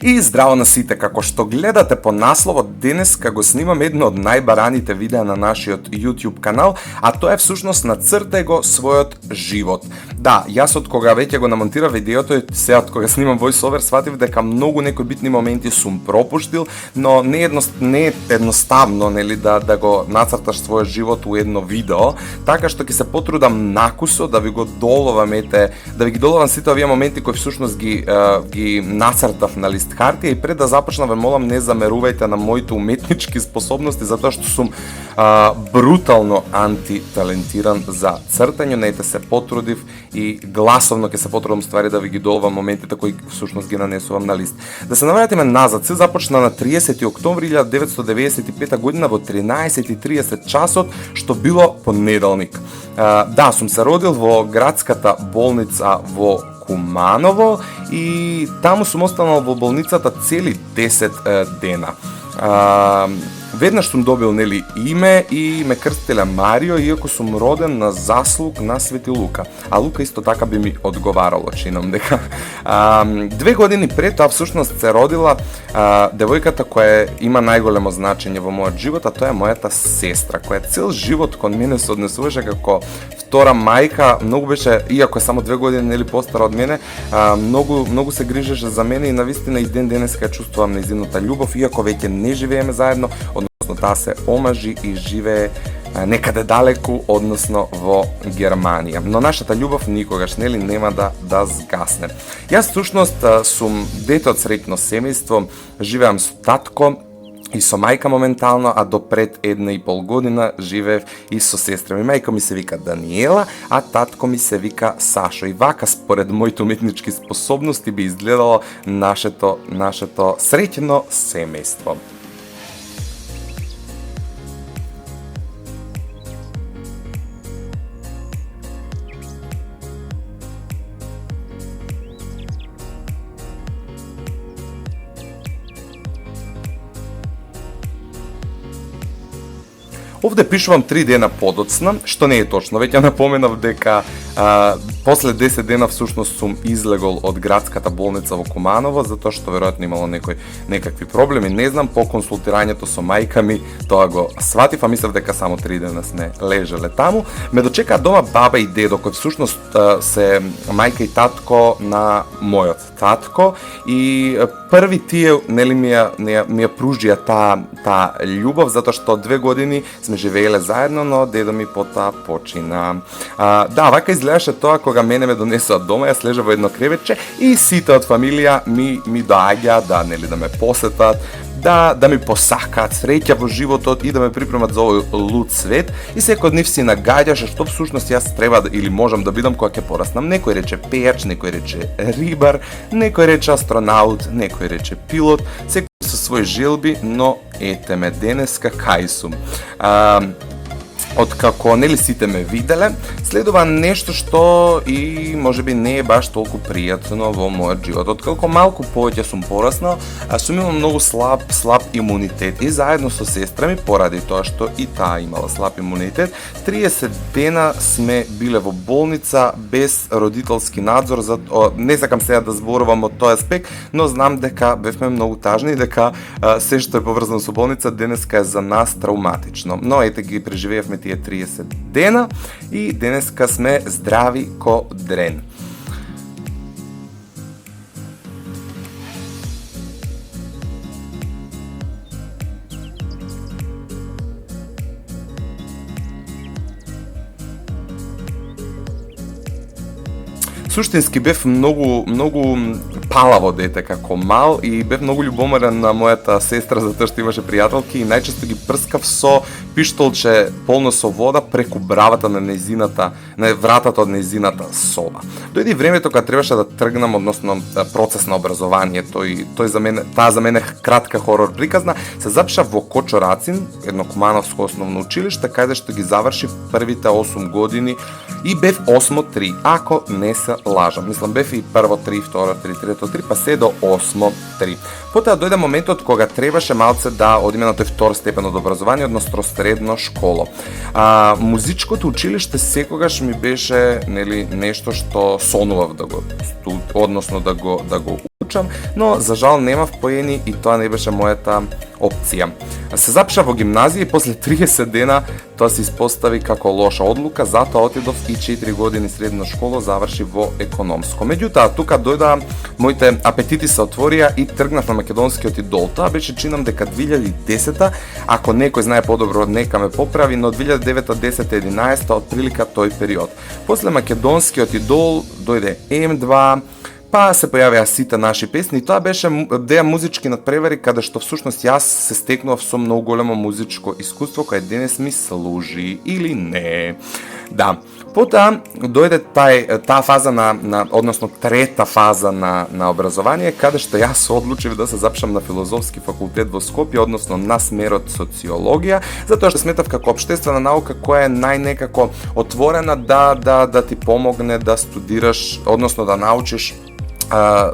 И здраво на сите, како што гледате по насловот, денеска го снимам едно од најбараните видеа на нашиот YouTube канал, а тоа е всушност Нацртај го својот живот. Да, јас од кога веќе го намонтирав видеото и сега од кога снимам voiceover сватив дека многу некои битни моменти сум пропуштил, но не е едноставно, нели, да го нацрташ својот живот у едно видео, така што ќе се потрудам накусо да ви го доловам, да ви ги доловам сите овие моменти кои всушност ги нацртав на лист хартија. И пред да започнам ве молам, не замерувајте на моите уметнички способности, затоа што сум брутално антиталентиран за цртање, нејте се потрудив и гласовно ќе се потрудам ствари да ви ги доловам моментите кои всушност ги нанесувам на лист. Да се навратиме назад, се започна на 30 октомври 1995 година во 13:30 часот, што било понеделник. Да, сум се родил во градската болница во Куманово и таму сум останал во болницата цели 10 дена. Веднаш сум добил, нели, име и ме крстеле Марио, иако сум роден на заслуг на Свети Лука. А Лука исто така би ми одговарало, чинам дека. 2 години пред тоа всушност се родила девојката која има најголемо значење во мојот живот, а тоа е мојата сестра, која цел живот кон мене се однесуваше како втора мајка. Многу беше, иако е само 2 години, нели, постара од мене, многу се грижеше за мене и навистина и ден денеска чувствувам нејзината љубов, иако веќе не живееме заедно, односно таа се омажи и живее некаде далеку, односно во Германија. Но нашата љубов никогаш, нели, нема да згасне. Јас всушност сум дете од среќно семејство, живеам со татко и со мајка моментално, а до пред 1,5 година живеев и со сестра ми. Мајка ми се вика Даниела, а татко ми се вика Сашо. И вака, според моите уметнички способности, би изгледало нашето среќно семејство. Овде пишувам 3 дена подоцна, што не е точно. Веќе напоменав дека после 10 дена всушност сум излегол од градската болница во Куманово, затоа што веројатно имало некакви проблеми. Не знам, по консултирањето со мајка ми тоа го сватив, а мислев дека само 3 дена сме лежеле таму. Ме дочекаа дома баба и дедо, кои всушност се мајка и татко на мојот татко, и први тие, нели, ми ја пружија таа љубов, затоа што 2 години сме живееле заедно, но дедо ми потоа почина. Да, вака изгледаше тоа кога мене ме донесоа дома, јас лежав во едно креветче и сите од фамилија ми доаѓа да ме посетат, да ми посакаат среќа во животот и да ме припремат за овој луд свет, и секој од нив си нагаѓаше што всушност јас треба или можам да бидам кога ќе пораснам. Некој рече пејач, некој рече рибар, некој рече астронаут, некој рече пилот, секој со своји желби, но ете ме денеска кај сум. Откако, нели, сите ме виделе, следува нешто што и можеби не е баш толку пријатно во мојот живот. Откако малку повеќе сум пораснал, сум имал многу слаб имунитет и заедно со сестра ми, поради тоа што и таа имала слаб имунитет, 30 дена сме биле во болница без родителски надзор. Не сакам сега да зборувам од тој аспект, но знам дека бевме многу тажни и дека се што е поврзано со болница денеска е за нас травматично. Но ете ги преживеевме тие 30 дена и денеска сме здрави ко дрен. Суштински бев многу палаво дете како мал и бев многу љубоморен на мојата сестра затоа што имаше пријателки и најчесто ги прскав со пиштолче полно со вода преку бравата на вратата од нејзината соба. Дојде времето кога требаше да тргнам, односно процес на образованието, и таа за мене кратка хорор приказна, се запишав во Кочорацин, едно кумановско основно училиште, каде што ги завршив првите 8 години и бев 8-3, ако не се лажам. Мислам, бев и прво 3, второ 3, трето 3, па се до 8-3. Потоа дојде моментот кога требаше малце да одиме на тој втор степен од образование, односно средно школо. Музичкото училиште секогаш ми беше, нели, нешто што сонував да го учам, но за жал немав поени и тоа не беше мојата опција. Се запишав во гимназија и после 30 дена тоа се испостави како лоша одлука, затоа отидов и 4 години средна школа завршив во економско. Меѓутоа, тука дојда моите апетити се отворија и тргнав на македонскиот идол. Тоа беше чинам дека 2010-та, ако некој знае подобро нека ме поправи, но 2009-та, 10-та, 11-та отприлика тој период. После македонскиот идол дојде М2, па се појавија сите наши песни и тоа беше деја музички надпревари каде што всушност јас се стекнував со многу големо музичко искуство кое денес ми служи или не. Да, потоа дојде таа фаза односно трета фаза на образование каде што јас одлучив да се запишам на филозофски факултет во Скопје, односно на смерот социологија, затоа што сметав како општествена наука која е најнекако отворена да ти помогне да студираш, односно да научиш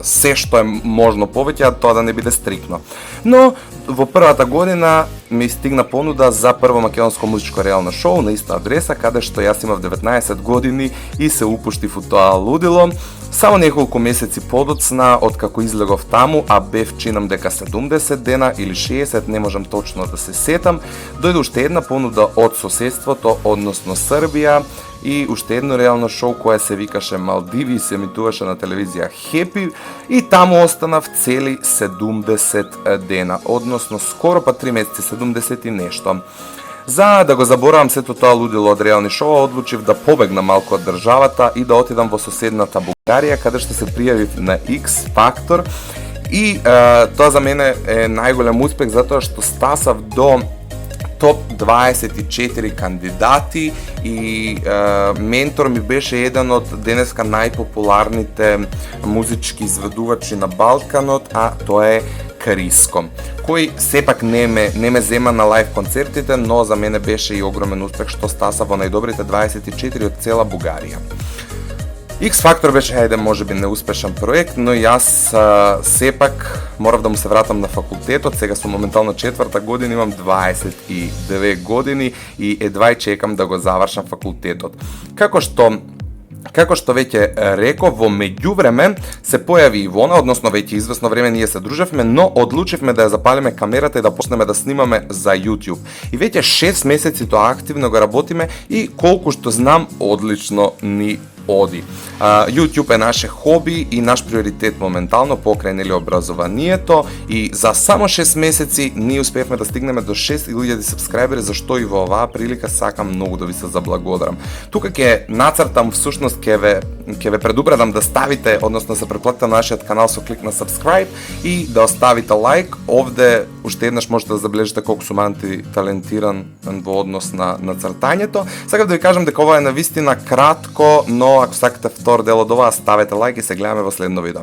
се што е можно повеќе, а тоа да не биде стрикно. Но во првата година ми стигна понуда за прво македонско музичко реално шоу на иста адреса, каде што јас имав 19 години и се упуштив у тоа лудило. Само неколку месеци подоцна од како излегов таму, а бев чинам дека 70 дена или 60, не можам точно да се сетам, дојде уште една понуда од соседството, односно Србија, и уште едно реално шоу кое се викаше Малдиви и се емитуваше на телевизија Хепи и таму останав цели 70 дена, односно скоро па 3 месеци, 70 и нешто. За да го заборавам сето тоа лудило од реални шоу, одлучив да побегнам малку од државата и да отидам во соседната Бугарија, каде што се пријавив на X Factor и тоа за мене е најголем успех затоа што стасав до топ 24 кандидати и ментор ми беше еден од денеска најпопуларните музички изведувачи на Балканот, а тоа е Криско, кој сепак не ме зема на лајв концертите, но за мене беше и огромен успех што стаса во најдобрите 24 од цела Бугарија. X Factor беше еден можеби неуспешен проект, но јас сепак морав да му се вратам на факултетот, сега сум моментално 4-та година, имам 22 години и едва чекам да го завршам факултетот. Како што веќе реков, во меѓувреме се појави Ивона, односно веќе извесно време ние се дружевме, но одлучивме да ја запалиме камерата и да почнеме да снимаме за YouTube. И веќе 6 месеци тоа активно го работиме и колку што знам, одлично ни оди. YouTube е наше хоби и наш приоритет моментално покрај нели образованието и за само 6 месеци ние успеевме да стигнеме до 6000 сабскрајбери, за што и во оваа прилика сакам многу да ви се заблагодарам. Тука ќе нацртам всушност ќе ве предупредам да ставите, односно да се претплатите на нашиот канал со клик на subscribe и да оставите лайк. Овде уште еднаш можете да забележите колку сум антиталентиран во однос на цртањето. Сакам да ви кажам дека ова е навистина кратко, но ако сакате втор дел од ова, ставете лайк и се гледаме во следно видео.